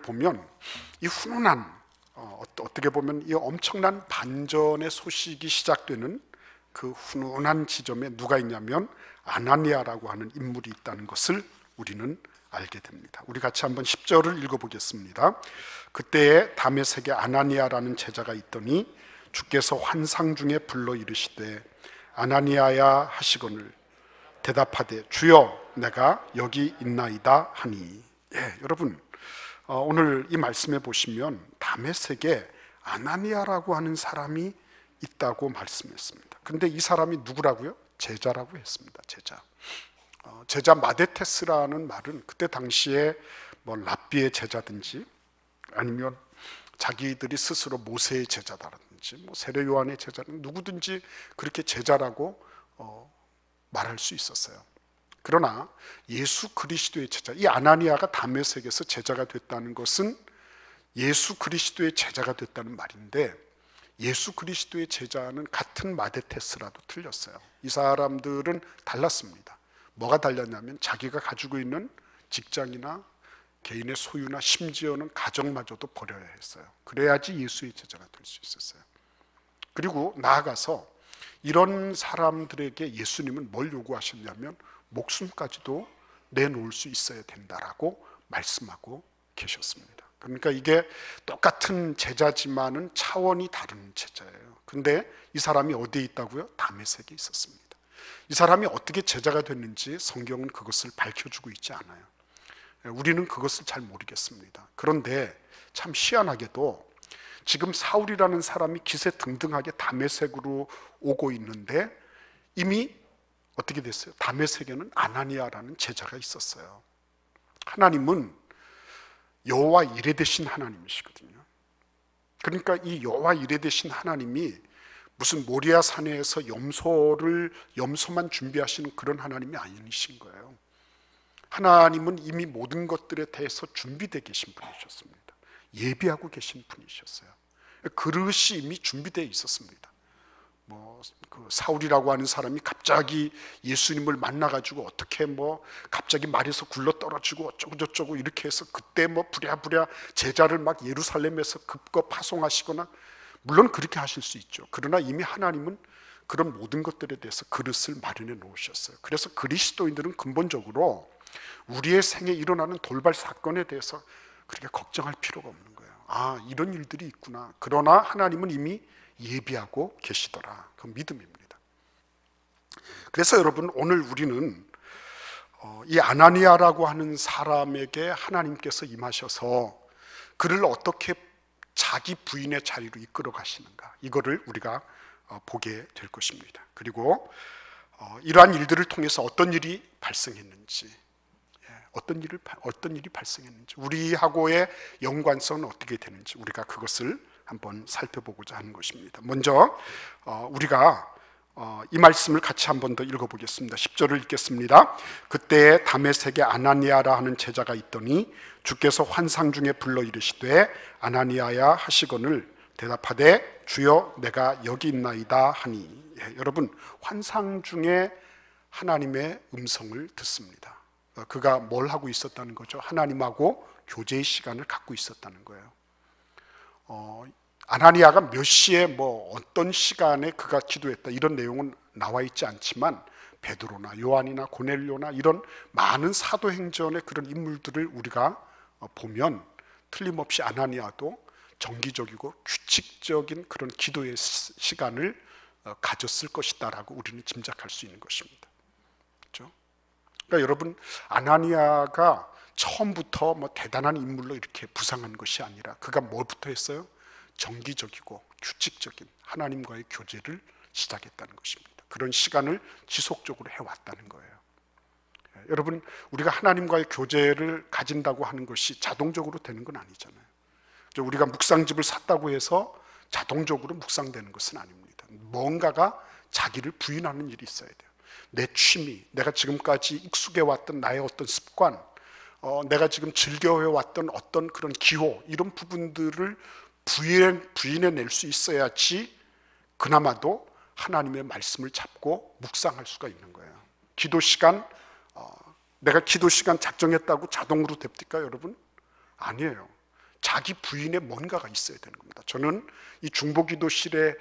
보면 이 훈훈한 어떻게 보면 이 엄청난 반전의 소식이 시작되는 그 훈훈한 지점에 누가 있냐면 아나니아라고 하는 인물이 있다는 것을 우리는 알게 됩니다. 우리 같이 한번 10절을 읽어보겠습니다. 그때에 다메섹에 아나니아라는 제자가 있더니 주께서 환상 중에 불러 이르시되 아나니아야 하시거늘 대답하되 주여 내가 여기 있나이다 하니. 여러분 오늘 이 말씀에 보시면 다메섹에 아나니아라고 하는 사람이 있다고 말씀했습니다. 근데 이 사람이 누구라고요? 제자라고 했습니다. 제자 마데테스라는 말은 그때 당시에 뭐 랍비의 제자든지 아니면 자기들이 스스로 모세의 제자다든지 뭐 세례 요한의 제자는 누구든지 그렇게 제자라고 말할 수 있었어요. 그러나 예수 그리스도의 제자, 이 아나니아가 다메섹에서 제자가 됐다는 것은 예수 그리스도의 제자가 됐다는 말인데, 예수 그리스도의 제자는 같은 마데테스라도 틀렸어요. 이 사람들은 달랐습니다. 뭐가 달랐냐면 자기가 가지고 있는 직장이나 개인의 소유나 심지어는 가정마저도 버려야 했어요. 그래야지 예수의 제자가 될 수 있었어요. 그리고 나아가서 이런 사람들에게 예수님은 뭘 요구하셨냐면 목숨까지도 내놓을 수 있어야 된다라고 말씀하고 계셨습니다. 그러니까 이게 똑같은 제자지만은 차원이 다른 제자예요. 근데 이 사람이 어디에 있다고요? 다메섹에 있었습니다. 이 사람이 어떻게 제자가 됐는지 성경은 그것을 밝혀주고 있지 않아요. 우리는 그것을 잘 모르겠습니다. 그런데 참 희한하게도 지금 사울이라는 사람이 기세등등하게 다메섹으로 오고 있는데 이미 어떻게 됐어요? 다메섹에는 아나니아라는 제자가 있었어요. 하나님은 여호와 이레 되신 하나님이시거든요. 그러니까 이 여호와 이레 되신 하나님이 무슨 모리아 산에서 염소만 준비하시는 그런 하나님이 아니신 거예요. 하나님은 이미 모든 것들에 대해서 준비되어 계신 분이셨습니다. 예비하고 계신 분이셨어요. 그릇이 이미 준비되어 있었습니다. 그 사울이라고 하는 사람이 갑자기 예수님을 만나가지고 어떻게 갑자기 말에서 굴러 떨어지고 어쩌고 저쩌고 이렇게 해서 그때 부랴부랴 제자를 막 예루살렘에서 급거 파송하시거나, 물론 그렇게 하실 수 있죠. 그러나 이미 하나님은 그런 모든 것들에 대해서 그릇을 마련해 놓으셨어요. 그래서 그리스도인들은 근본적으로 우리의 생에 일어나는 돌발 사건에 대해서 그렇게 걱정할 필요가 없는 거예요. 아, 이런 일들이 있구나. 그러나 하나님은 이미 예비하고 계시더라. 그 믿음입니다. 그래서 여러분 오늘 우리는 이 아나니아라고 하는 사람에게 하나님께서 임하셔서 그를 어떻게 자기 부인의 자리로 이끌어 가시는가, 이거를 우리가 보게 될 것입니다. 그리고 이러한 일들을 통해서 어떤 일이 발생했는지, 어떤 일이 발생했는지, 우리하고의 연관성은 어떻게 되는지 우리가 그것을 한번 살펴보고자 하는 것입니다. 먼저 우리가 이 말씀을 같이 한 번 더 읽어보겠습니다. 10절을 읽겠습니다. 그때 다메섹에 아나니아라 하는 제자가 있더니 주께서 환상 중에 불러 이르시되 아나니아야 하시거늘 대답하되 주여 내가 여기 있나이다 하니. 여러분 환상 중에 하나님의 음성을 듣습니다. 그가 뭘 하고 있었다는 거죠? 하나님하고 교제의 시간을 갖고 있었다는 거예요. 아나니아가 몇 시에 어떤 시간에 그가 기도했다 이런 내용은 나와 있지 않지만 베드로나 요한이나 고넬료나 이런 많은 사도행전의 그런 인물들을 우리가 보면 틀림없이 아나니아도 정기적이고 규칙적인 그런 기도의 시간을 가졌을 것이다라고 우리는 짐작할 수 있는 것입니다. 그렇죠? 그러니까 여러분 아나니아가 처음부터 대단한 인물로 이렇게 부상한 것이 아니라 그가 뭐부터 했어요? 정기적이고 규칙적인 하나님과의 교제를 시작했다는 것입니다. 그런 시간을 지속적으로 해왔다는 거예요. 여러분 우리가 하나님과의 교제를 가진다고 하는 것이 자동적으로 되는 건 아니잖아요. 우리가 묵상집을 샀다고 해서 자동적으로 묵상되는 것은 아닙니다. 뭔가가 자기를 부인하는 일이 있어야 돼요. 내 취미, 내가 지금까지 익숙해왔던 나의 어떤 습관, 내가 지금 즐겨해왔던 어떤 그런 기호, 이런 부분들을 부인해낼 수 있어야지 그나마도 하나님의 말씀을 잡고 묵상할 수가 있는 거예요. 기도 시간, 내가 기도 시간 작정했다고 자동으로 됩니까 여러분? 아니에요. 자기 부인의 뭔가가 있어야 되는 겁니다. 저는 이 중보기도실에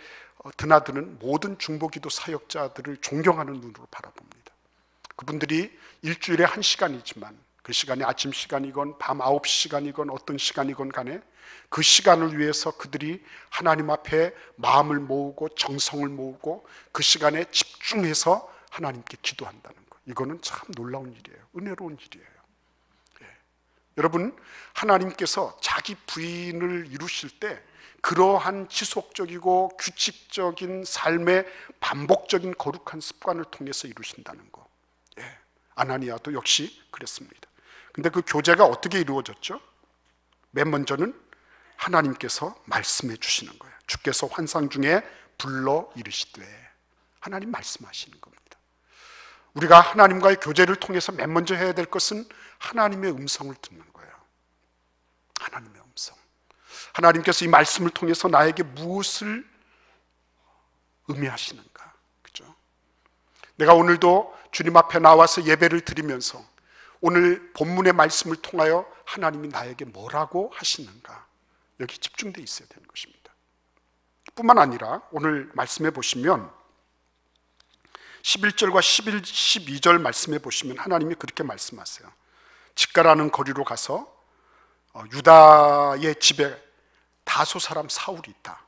드나드는 모든 중보기도 사역자들을 존경하는 눈으로 바라봅니다. 그분들이 일주일에 1시간이지만 그 시간이 아침 시간이건 밤 9시 시간이건 어떤 시간이건 간에 그 시간을 위해서 그들이 하나님 앞에 마음을 모으고 정성을 모으고 그 시간에 집중해서 하나님께 기도한다는 것, 이거는 참 놀라운 일이에요. 은혜로운 일이에요. 여러분, 하나님께서 자기 부인을 이루실 때 그러한 지속적이고 규칙적인 삶의 반복적인 거룩한 습관을 통해서 이루신다는 거. 아나니아도 역시 그랬습니다. 근데 그 교제가 어떻게 이루어졌죠? 맨 먼저는 하나님께서 말씀해 주시는 거예요. 주께서 환상 중에 불러 이르시되, 하나님 말씀하시는 겁니다. 우리가 하나님과의 교제를 통해서 맨 먼저 해야 될 것은 하나님의 음성을 듣는 거예요. 하나님의 음성. 하나님께서 이 말씀을 통해서 나에게 무엇을 의미하시는가? 그죠? 내가 오늘도 주님 앞에 나와서 예배를 드리면서 오늘 본문의 말씀을 통하여 하나님이 나에게 뭐라고 하시는가? 여기 집중되어 있어야 되는 것입니다. 뿐만 아니라 오늘 말씀해 보시면 11절과 12절 말씀해 보시면 하나님이 그렇게 말씀하세요. 직가라는 거리로 가서 유다의 집에 다소 사람 사울이 있다.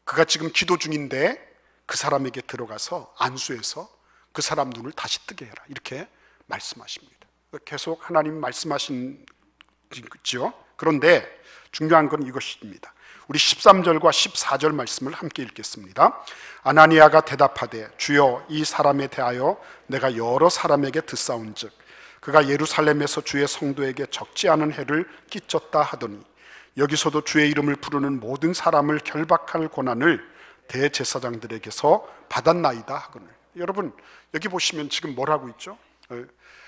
그가 지금 기도 중인데 그 사람에게 들어가서 안수해서 그 사람 눈을 다시 뜨게 해라. 이렇게 말씀하십니다. 계속 하나님 말씀하신 거죠. 그런데 중요한 건 이것입니다. 우리 13절과 14절 말씀을 함께 읽겠습니다. 아나니아가 대답하되 주여 이 사람에 대하여 내가 여러 사람에게 듣사온즉 그가 예루살렘에서 주의 성도에게 적지 않은 해를 끼쳤다 하더니 여기서도 주의 이름을 부르는 모든 사람을 결박할 권한을 대제사장들에게서 받았나이다 하거늘. 여러분, 여기 보시면 지금 뭐라고 있죠?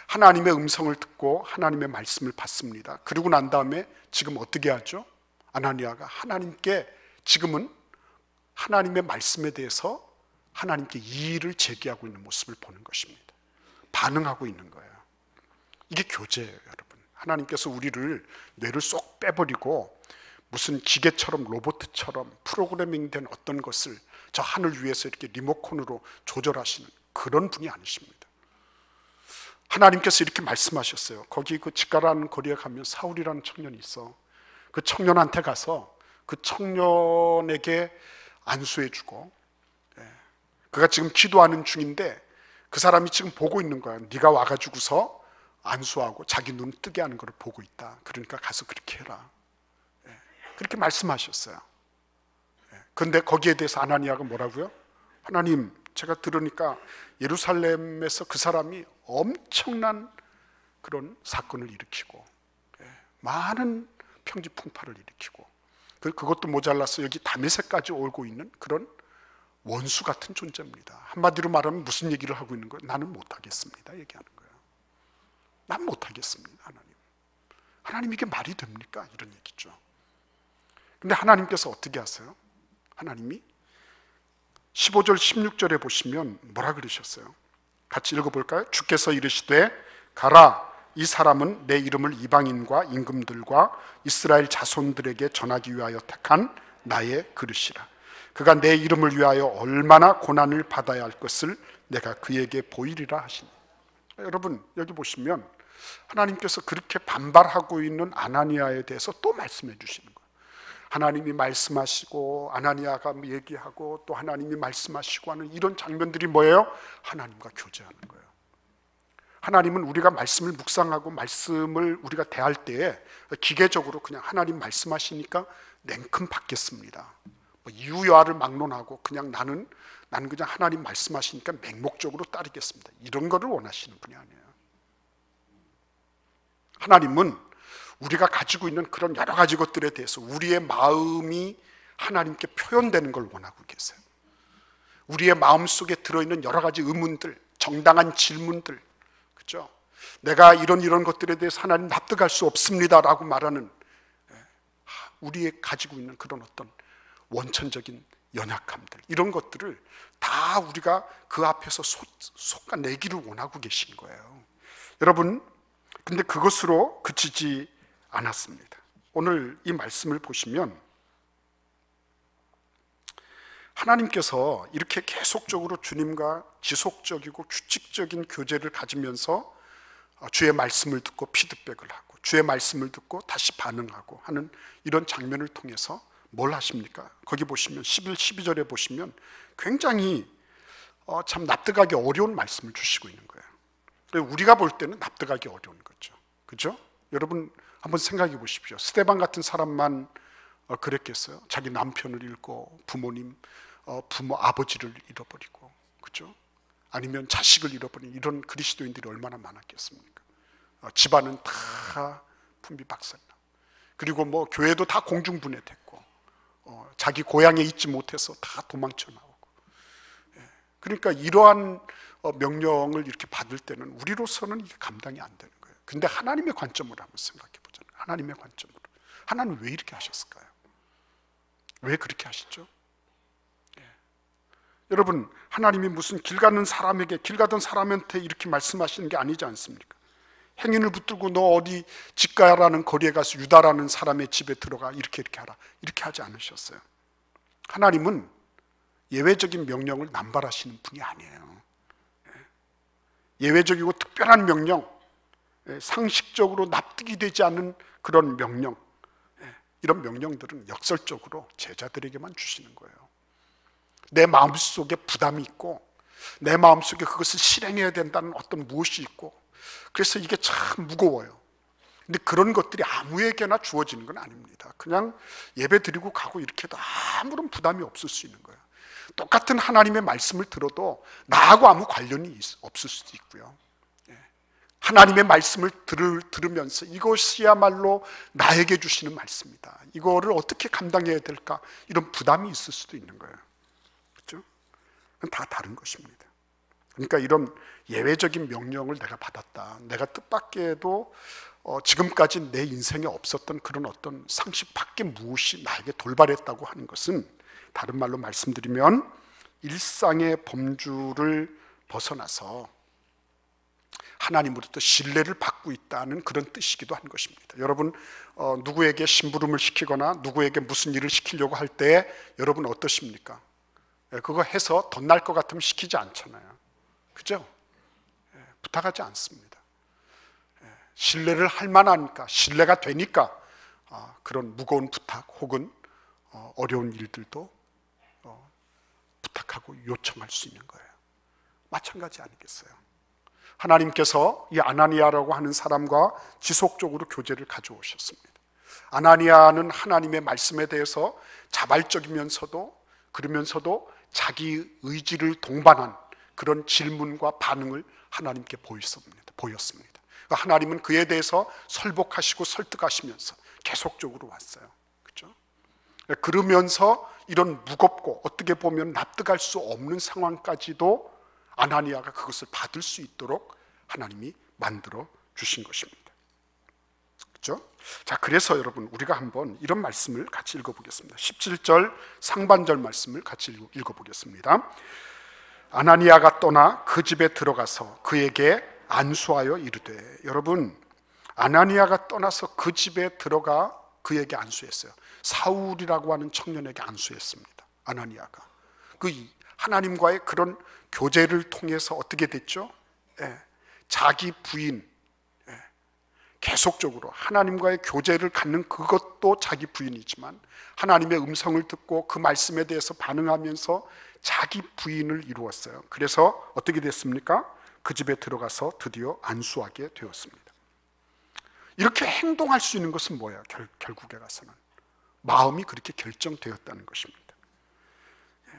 하나님의 음성을 듣고 하나님의 말씀을 받습니다. 그러고 난 다음에 지금 어떻게 하죠? 아나니아가 하나님께 지금은 하나님의 말씀에 대해서 하나님께 이의를 제기하고 있는 모습을 보는 것입니다. 반응하고 있는 거예요. 이게 교제예요, 여러분. 하나님께서 우리를 뇌를 쏙 빼버리고 무슨 기계처럼 로봇처럼 프로그래밍된 어떤 것을 저 하늘 위에서 이렇게 리모컨으로 조절하시는 그런 분이 아니십니다. 하나님께서 이렇게 말씀하셨어요. 거기 그 직가라는 거리에 가면 사울이라는 청년이 있어. 그 청년한테 가서 그 청년에게 안수해주고, 그가 지금 기도하는 중인데 그 사람이 지금 보고 있는 거야. 네가 와가지고서 안수하고 자기 눈 뜨게 하는 걸 보고 있다. 그러니까 가서 그렇게 해라. 그렇게 말씀하셨어요. 그런데 거기에 대해서 아나니아가 뭐라고요? 하나님, 제가 들으니까 예루살렘에서 그 사람이 엄청난 그런 사건을 일으키고 많은 평지풍파를 일으키고 그것도 모자라서 여기 다메섹까지 오고 있는 그런 원수 같은 존재입니다. 한마디로 말하면 무슨 얘기를 하고 있는 거예요? 나는 못하겠습니다 얘기하는 거예요. 난 못하겠습니다. 하나님 이게 말이 됩니까? 이런 얘기죠. 근데 하나님께서 어떻게 하세요? 하나님이 15절 16절에 보시면 뭐라 그러셨어요? 같이 읽어볼까요? 주께서 이르시되 가라, 이 사람은 내 이름을 이방인과 임금들과 이스라엘 자손들에게 전하기 위하여 택한 나의 그릇이라. 그가 내 이름을 위하여 얼마나 고난을 받아야 할 것을 내가 그에게 보이리라 하시니. 여러분, 여기 보시면 하나님께서 그렇게 반발하고 있는 아나니아에 대해서 또 말씀해 주시는 거예요. 하나님이 말씀하시고 아나니아가 얘기하고 또 하나님이 말씀하시고 하는 이런 장면들이 뭐예요? 하나님과 교제하는 거예요. 하나님은 우리가 말씀을 묵상하고 말씀을 우리가 대할 때에 기계적으로 그냥 하나님 말씀하시니까 냉큼 받겠습니다. 이유야를 막론하고 그냥 나는 그냥 하나님 말씀하시니까 맹목적으로 따르겠습니다. 이런 거를 원하시는 분이 아니에요. 하나님은 우리가 가지고 있는 그런 여러 가지 것들에 대해서 우리의 마음이 하나님께 표현되는 걸 원하고 계세요. 우리의 마음속에 들어있는 여러 가지 의문들, 정당한 질문들, 그렇죠? 내가 이런 것들에 대해서 하나님 납득할 수 없습니다라고 말하는 우리의 가지고 있는 그런 어떤 원천적인 연약함들, 이런 것들을 다 우리가 그 앞에서 쏟아내기를 원하고 계신 거예요. 여러분, 근데 그것으로 그치지 않았습니다. 오늘 이 말씀을 보시면 하나님께서 이렇게 계속적으로 주님과 지속적이고 규칙적인 교제를 가지면서 주의 말씀을 듣고 피드백을 하고 주의 말씀을 듣고 다시 반응하고 하는 이런 장면을 통해서 뭘 하십니까? 거기 보시면 11, 12절에 보시면 굉장히 참 납득하기 어려운 말씀을 주시고 있는 거예요. 우리가 볼 때는 납득하기 어려운 거죠. 그죠? 여러분 한번 생각해 보십시오. 스데반 같은 사람만 그랬겠어요? 자기 남편을 잃고 부모님, 부모 아버지를 잃어버리고, 그죠? 아니면 자식을 잃어버린 이런 그리스도인들이 얼마나 많았겠습니까? 집안은 다 풍비박산나. 그리고 뭐 교회도 다 공중분해됐고, 자기 고향에 있지 못해서 다 도망쳐 나오고. 그러니까 이러한 명령을 이렇게 받을 때는 우리로서는 이게 감당이 안 되는 거예요. 근데 하나님의 관점으로 한번 생각해 보잖아요. 하나님의 관점으로. 하나님 왜 이렇게 하셨을까요? 왜 그렇게 하시죠? 여러분, 하나님이 무슨 길 가던 사람한테 이렇게 말씀하시는 게 아니지 않습니까? 행인을 붙들고 너 어디 집가라는 거리에 가서 유다라는 사람의 집에 들어가 이렇게 하라, 이렇게 하지 않으셨어요. 하나님은 예외적인 명령을 남발하시는 분이 아니에요. 예외적이고 특별한 명령, 상식적으로 납득이 되지 않는 그런 명령, 이런 명령들은 역설적으로 제자들에게만 주시는 거예요. 내 마음속에 부담이 있고 내 마음속에 그것을 실행해야 된다는 어떤 무엇이 있고, 그래서 이게 참 무거워요. 근데 그런 것들이 아무에게나 주어지는 건 아닙니다. 그냥 예배 드리고 가고 이렇게 해도 아무런 부담이 없을 수 있는 거예요. 똑같은 하나님의 말씀을 들어도 나하고 아무 관련이 없을 수도 있고요. 하나님의 말씀을 들으면서 이것이야말로 나에게 주시는 말씀이다, 이거를 어떻게 감당해야 될까, 이런 부담이 있을 수도 있는 거예요. 그렇죠? 그건 다 다른 것입니다. 그러니까 이런 예외적인 명령을 내가 받았다, 내가 뜻밖에도 지금까지 내 인생에 없었던 그런 어떤 상식 밖의 무엇이 나에게 돌발했다고 하는 것은, 다른 말로 말씀드리면 일상의 범주를 벗어나서 하나님으로부터 신뢰를 받고 있다는 그런 뜻이기도 한 것입니다. 여러분, 누구에게 심부름을 시키거나 누구에게 무슨 일을 시키려고 할 때 여러분 어떠십니까? 그거 해서 덧날 것 같으면 시키지 않잖아요. 그죠? 부탁하지 않습니다. 신뢰를 할 만하니까, 신뢰가 되니까 그런 무거운 부탁 혹은 어려운 일들도 부탁하고 요청할 수 있는 거예요. 마찬가지 아니겠어요? 하나님께서 이 아나니아라고 하는 사람과 지속적으로 교제를 가져오셨습니다. 아나니아는 하나님의 말씀에 대해서 자발적이면서도 그러면서도 자기 의지를 동반한 그런 질문과 반응을 하나님께 보였습니다. 그러니까 하나님은 그에 대해서 설복하시고 설득하시면서 계속적으로 왔어요. 그렇죠? 그러면서 이런 무겁고 어떻게 보면 납득할 수 없는 상황까지도 아나니아가 그것을 받을 수 있도록 하나님이 만들어 주신 것입니다. 그렇죠? 자, 그래서 여러분 우리가 한번 이런 말씀을 같이 읽어보겠습니다. 17절 상반절 말씀을 같이 읽어보겠습니다. 아나니아가 떠나 그 집에 들어가서 그에게 안수하여 이르되, 여러분 아나니아가 떠나서 그 집에 들어가 그에게 안수했어요. 사울이라고 하는 청년에게 안수했습니다. 아나니아가 그 하나님과의 그런 교제를 통해서 어떻게 됐죠? 자기 부인, 계속적으로 하나님과의 교제를 갖는 그것도 자기 부인이지만 하나님의 음성을 듣고 그 말씀에 대해서 반응하면서 자기 부인을 이루었어요. 그래서 어떻게 됐습니까? 그 집에 들어가서 드디어 안수하게 되었습니다. 이렇게 행동할 수 있는 것은 뭐예요? 결국에 가서는 마음이 그렇게 결정되었다는 것입니다.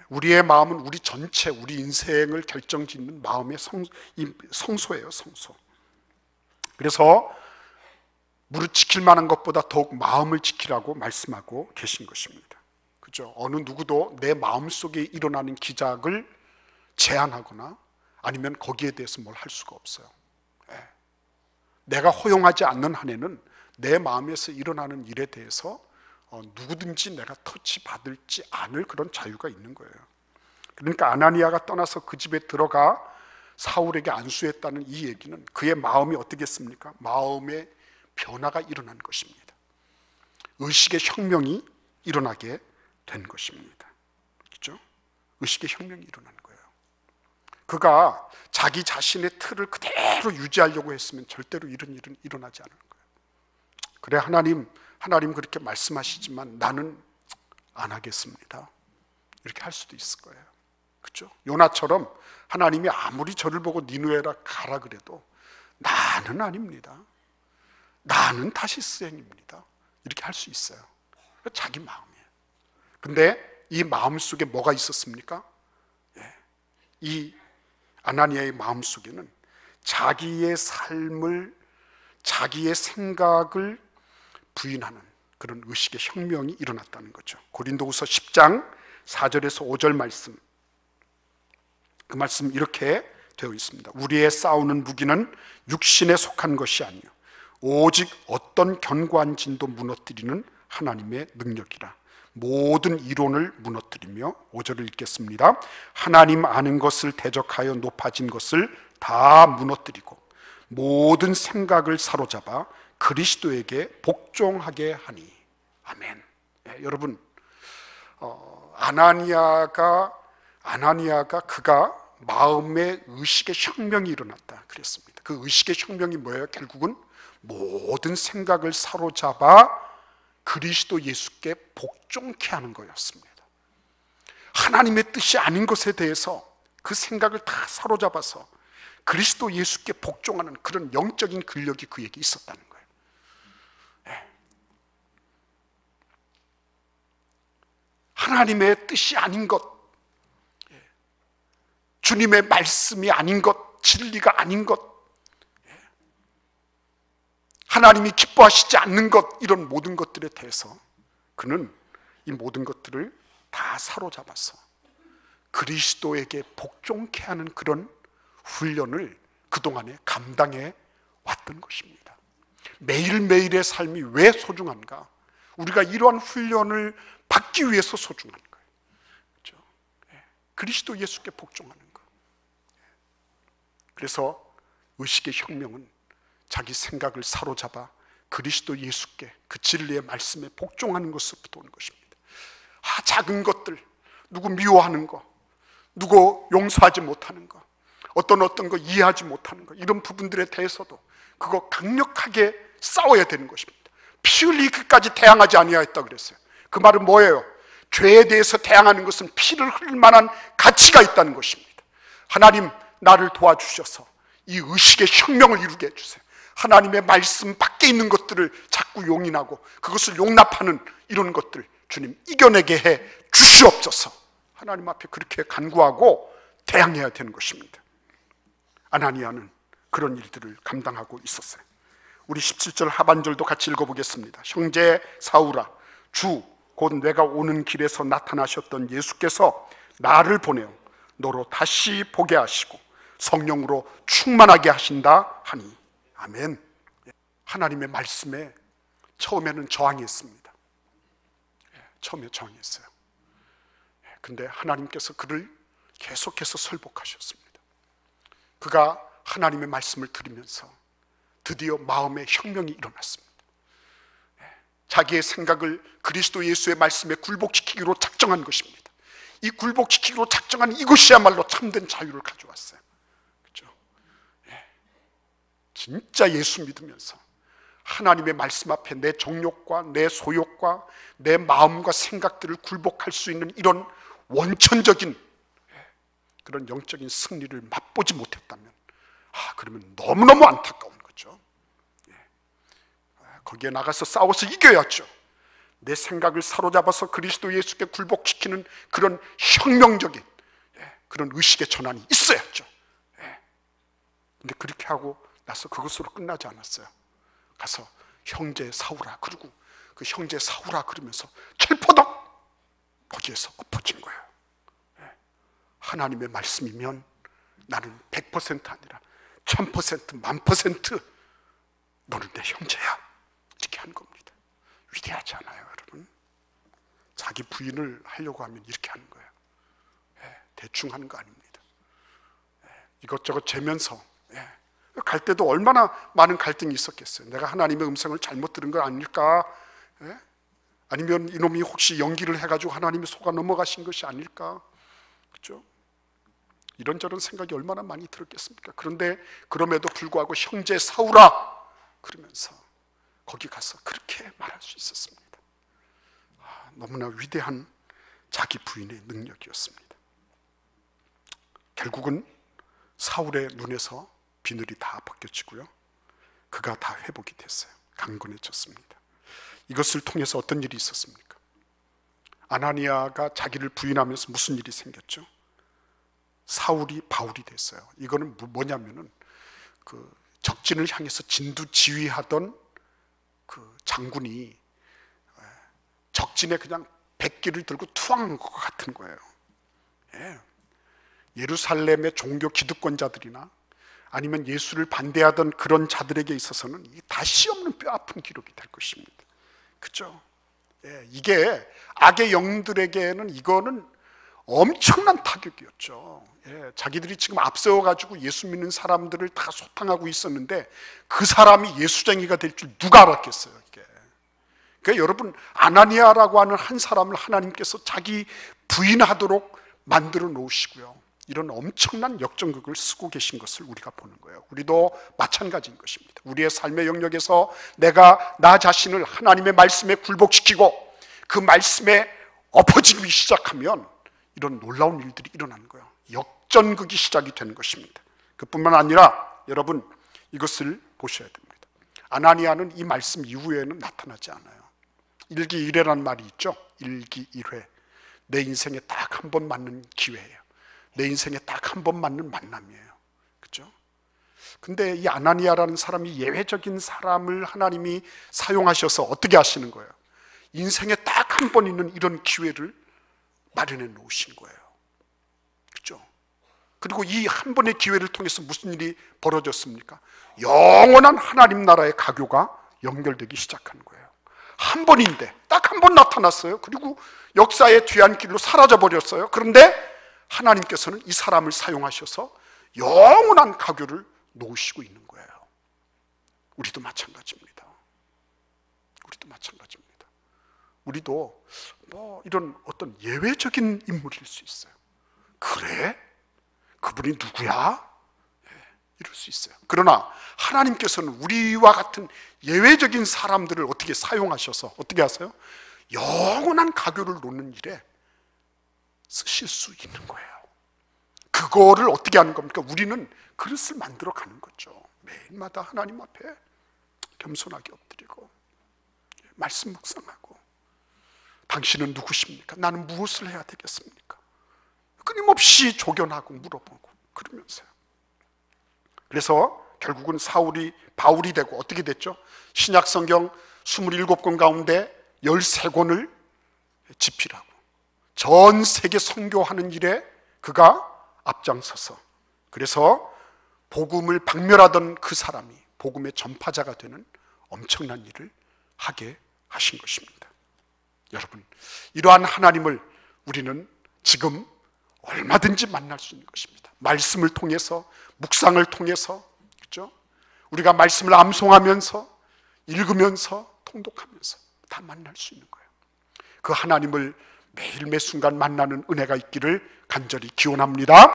우리의 마음은 우리 전체, 우리 인생을 결정짓는 마음의 성소예요, 성소. 그래서 무릇 지킬 만한 것보다 더욱 마음을 지키라고 말씀하고 계신 것입니다. 그죠? 어느 누구도 내 마음속에 일어나는 기작을 제한하거나 아니면 거기에 대해서 뭘 할 수가 없어요. 내가 허용하지 않는 한에는 내 마음에서 일어나는 일에 대해서 누구든지 내가 터치받을지 않을 그런 자유가 있는 거예요. 그러니까 아나니아가 떠나서 그 집에 들어가 사울에게 안수했다는 이 얘기는 그의 마음이 어떻겠습니까? 마음의 변화가 일어난 것입니다. 의식의 혁명이 일어나게 된 것입니다. 그렇죠? 의식의 혁명이 일어난 거예요. 그가 자기 자신의 틀을 그대로 유지하려고 했으면 절대로 이런 일은 일어나지 않을 거예요. 그래, 하나님 그렇게 말씀하시지만 나는 안 하겠습니다. 이렇게 할 수도 있을 거예요. 그렇죠? 요나처럼 하나님이 아무리 저를 보고 니누에라 가라 그래도 나는 아닙니다. 나는 다시 스행입니다. 이렇게 할 수 있어요. 자기 마음이에요. 근데 이 마음 속에 뭐가 있었습니까? 이 아나니아의 마음 속에는 자기의 삶을, 자기의 생각을 부인하는 그런 의식의 혁명이 일어났다는 거죠. 고린도후서 10장 4절에서 5절 말씀, 그 말씀 이렇게 되어 있습니다. 우리의 싸우는 무기는 육신에 속한 것이 아니요 오직 어떤 견고한 진도 무너뜨리는 하나님의 능력이라. 모든 이론을 무너뜨리며, 5절을 읽겠습니다. 하나님 아는 것을 대적하여 높아진 것을 다 무너뜨리고 모든 생각을 사로잡아 그리스도에게 복종하게 하니. 아멘. 여러분, 아나니아가 그가 마음의 의식의 혁명이 일어났다 그랬습니다. 그 의식의 혁명이 뭐예요? 결국은 모든 생각을 사로잡아 그리스도 예수께 복종케 하는 거였습니다. 하나님의 뜻이 아닌 것에 대해서 그 생각을 다 사로잡아서 그리스도 예수께 복종하는 그런 영적인 근력이 그에게 있었다는 거예요. 하나님의 뜻이 아닌 것, 주님의 말씀이 아닌 것, 진리가 아닌 것, 하나님이 기뻐하시지 않는 것, 이런 모든 것들에 대해서 그는 이 모든 것들을 다 사로잡아서 그리스도에게 복종케 하는 그런 훈련을 그동안에 감당해 왔던 것입니다. 매일매일의 삶이 왜 소중한가? 우리가 이러한 훈련을 받기 위해서 소중한 거예요. 그렇죠? 그리스도 예수께 복종하는 거. 그래서 의식의 혁명은 자기 생각을 사로잡아 그리스도 예수께 그 진리의 말씀에 복종하는 것으로부터 오는 것입니다. 작은 것들, 누구 미워하는 거, 누구 용서하지 못하는 거, 어떤 거 이해하지 못하는 거, 이런 부분들에 대해서도 그거 강력하게 싸워야 되는 것입니다. 피 흘리기까지 대항하지 아니하였다 그랬어요. 그 말은 뭐예요? 죄에 대해서 대항하는 것은 피를 흘릴 만한 가치가 있다는 것입니다. 하나님, 나를 도와주셔서 이 의식의 혁명을 이루게 해주세요. 하나님의 말씀 밖에 있는 것들을 자꾸 용인하고 그것을 용납하는 이런 것들 주님 이겨내게 해 주시옵소서. 하나님 앞에 그렇게 간구하고 대항해야 되는 것입니다. 아나니아는 그런 일들을 감당하고 있었어요. 우리 17절 하반절도 같이 읽어보겠습니다. 형제 사울아, 주 곧 내가 오는 길에서 나타나셨던 예수께서 나를 보내어 너로 다시 보게 하시고 성령으로 충만하게 하신다 하니. 아멘. 하나님의 말씀에 처음에는 저항했습니다. 처음에 저항했어요. 근데 하나님께서 그를 계속해서 설복하셨습니다. 그가 하나님의 말씀을 들으면서 드디어 마음의 혁명이 일어났습니다. 자기의 생각을 그리스도 예수의 말씀에 굴복시키기로 작정한 것입니다. 이 굴복시키기로 작정한 이것이야말로 참된 자유를 가져왔어요. 그렇죠? 진짜 예수 믿으면서 하나님의 말씀 앞에 내 정욕과 내 소욕과 내 마음과 생각들을 굴복할 수 있는 이런 원천적인 그런 영적인 승리를 맛보지 못했다면 그러면 너무너무 안타까운 거죠. 거기에 나가서 싸워서 이겨야죠. 내 생각을 사로잡아서 그리스도 예수께 굴복시키는 그런 혁명적인 그런 의식의 전환이 있어야죠. 근데 그렇게 하고 나서 그것으로 끝나지 않았어요. 가서 형제 사울아, 그리고 그 형제 사울아 그러면서 철퍼덕 거기에서 엎어진 거예요. 하나님의 말씀이면 나는 100% 아니라 1000%, 1000% 너는 내 형제야. 이렇게 한 겁니다. 위대하지 않아요, 여러분? 자기 부인을 하려고 하면 이렇게 하는 거예요. 대충 하는 거 아닙니다. 이것저것 재면서 갈 때도 얼마나 많은 갈등이 있었겠어요. 내가 하나님의 음성을 잘못 들은 건 아닐까? 아니면 이놈이 혹시 연기를 해가지고 하나님이 속아 넘어가신 것이 아닐까? 그렇죠? 이런저런 생각이 얼마나 많이 들었겠습니까? 그런데 그럼에도 불구하고 형제 사울아 그러면서 거기 가서 그렇게 말할 수 있었습니다. 너무나 위대한 자기 부인의 능력이었습니다. 결국은 사울의 눈에서 비늘이 다 벗겨지고요, 그가 다 회복이 됐어요. 강건해졌습니다. 이것을 통해서 어떤 일이 있었습니까? 아나니아가 자기를 부인하면서 무슨 일이 생겼죠? 사울이 바울이 됐어요. 이거는 뭐냐면은 그 적진을 향해서 진두 지휘하던 그 장군이 적진에 그냥 백기를 들고 투항한 것 같은 거예요. 예. 예루살렘의 종교 기득권자들이나 아니면 예수를 반대하던 그런 자들에게 있어서는 다시 없는 뼈아픈 기록이 될 것입니다. 그죠? 예, 이게 악의 영들에게는 이거는 엄청난 타격이었죠. 예, 자기들이 지금 앞세워가지고 예수 믿는 사람들을 다 소탕하고 있었는데 그 사람이 예수쟁이가 될 줄 누가 알았겠어요, 이게. 그러니까 여러분, 아나니아라고 하는 한 사람을 하나님께서 자기 부인하도록 만들어 놓으시고요, 이런 엄청난 역전극을 쓰고 계신 것을 우리가 보는 거예요. 우리도 마찬가지인 것입니다. 우리의 삶의 영역에서 내가 나 자신을 하나님의 말씀에 굴복시키고 그 말씀에 엎어지기 시작하면 이런 놀라운 일들이 일어나는 거예요. 역전극이 시작이 되는 것입니다. 그뿐만 아니라 여러분, 이것을 보셔야 됩니다. 아나니아는 이 말씀 이후에는 나타나지 않아요. 일기일회라는 말이 있죠. 일기일회. 내 인생에 딱 한 번 맞는 기회예요. 내 인생에 딱 한 번 맞는 만남이에요. 그렇죠? 근데 이 아나니아라는 사람이 예외적인 사람을 하나님이 사용하셔서 어떻게 하시는 거예요? 인생에 딱 한 번 있는 이런 기회를 마련해 놓으신 거예요. 그렇죠? 그리고 이 한 번의 기회를 통해서 무슨 일이 벌어졌습니까? 영원한 하나님 나라의 가교가 연결되기 시작하는 거예요. 한 번인데 딱 한 번 나타났어요. 그리고 역사의 뒤안길로 사라져 버렸어요. 그런데 하나님께서는 이 사람을 사용하셔서 영원한 가교를 놓으시고 있는 거예요. 우리도 마찬가지입니다. 우리도 마찬가지입니다. 우리도 이런 어떤 예외적인 인물일 수 있어요. 그래? 그분이 누구야? 이럴 수 있어요. 그러나 하나님께서는 우리와 같은 예외적인 사람들을 어떻게 사용하셔서 어떻게 하세요? 영원한 가교를 놓는 일에 쓰실 수 있는 거예요. 그거를 어떻게 하는 겁니까? 우리는 그릇을 만들어 가는 거죠. 매일마다 하나님 앞에 겸손하게 엎드리고 말씀 묵상하고, 당신은 누구십니까? 나는 무엇을 해야 되겠습니까? 끊임없이 조견하고 물어보고 그러면서요. 그래서 결국은 사울이 바울이 되고 어떻게 됐죠? 신약성경 27권 가운데 13권을 집필하고 전 세계 선교하는 일에 그가 앞장서서, 그래서 복음을 박멸하던 그 사람이 복음의 전파자가 되는 엄청난 일을 하게 하신 것입니다. 여러분, 이러한 하나님을 우리는 지금 얼마든지 만날 수 있는 것입니다. 말씀을 통해서, 묵상을 통해서, 그렇죠? 우리가 말씀을 암송하면서, 읽으면서, 통독하면서 다 만날 수 있는 거예요. 그 하나님을 매일 매 순간 만나는 은혜가 있기를 간절히 기원합니다.